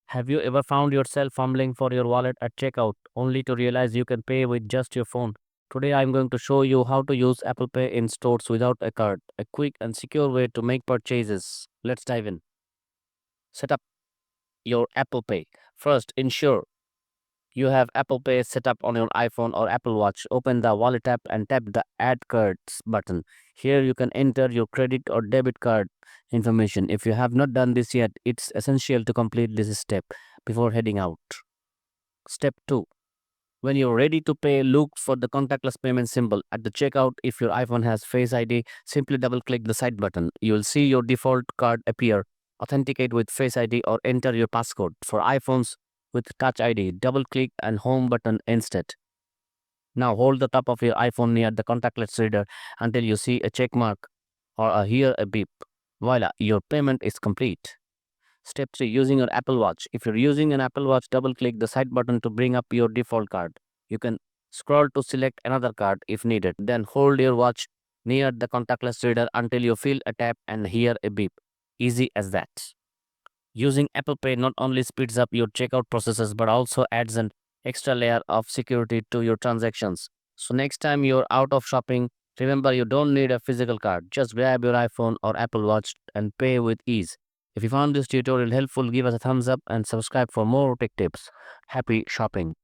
Have you ever found yourself fumbling for your wallet at checkout only to realize you can pay with just your phone? Today I'm going to show you how to use Apple Pay in stores without a card, a quick and secure way to make purchases. Let's dive in. Set up your Apple Pay. First, ensure you have Apple Pay set up on your iPhone or Apple Watch. Open the Wallet app and tap the Add Cards button. Here you can enter your credit or debit card information. If you have not done this yet, it's essential to complete this step before heading out. Step 2. When you're ready to pay, look for the contactless payment symbol at the checkout. If your iPhone has Face ID, simply double click the side button. You'll see your default card appear. Authenticate with Face ID or enter your passcode. For iPhones with Touch ID, double click and Home button instead. Now hold the top of your iPhone near the contactless reader until you see a check mark or hear a beep. Voila, your payment is complete. Step 3. Using your Apple Watch. If you're using an Apple Watch, double click the side button to bring up your default card. You can scroll to select another card if needed. Then hold your watch near the contactless reader until you feel a tap and hear a beep. Easy as that. Using Apple Pay not only speeds up your checkout processes but also adds an extra layer of security to your transactions. So next time you're out of shopping, remember you don't need a physical card. Just grab your iPhone or Apple Watch and pay with ease. If you found this tutorial helpful, give us a thumbs up and subscribe for more tech tips. Happy shopping.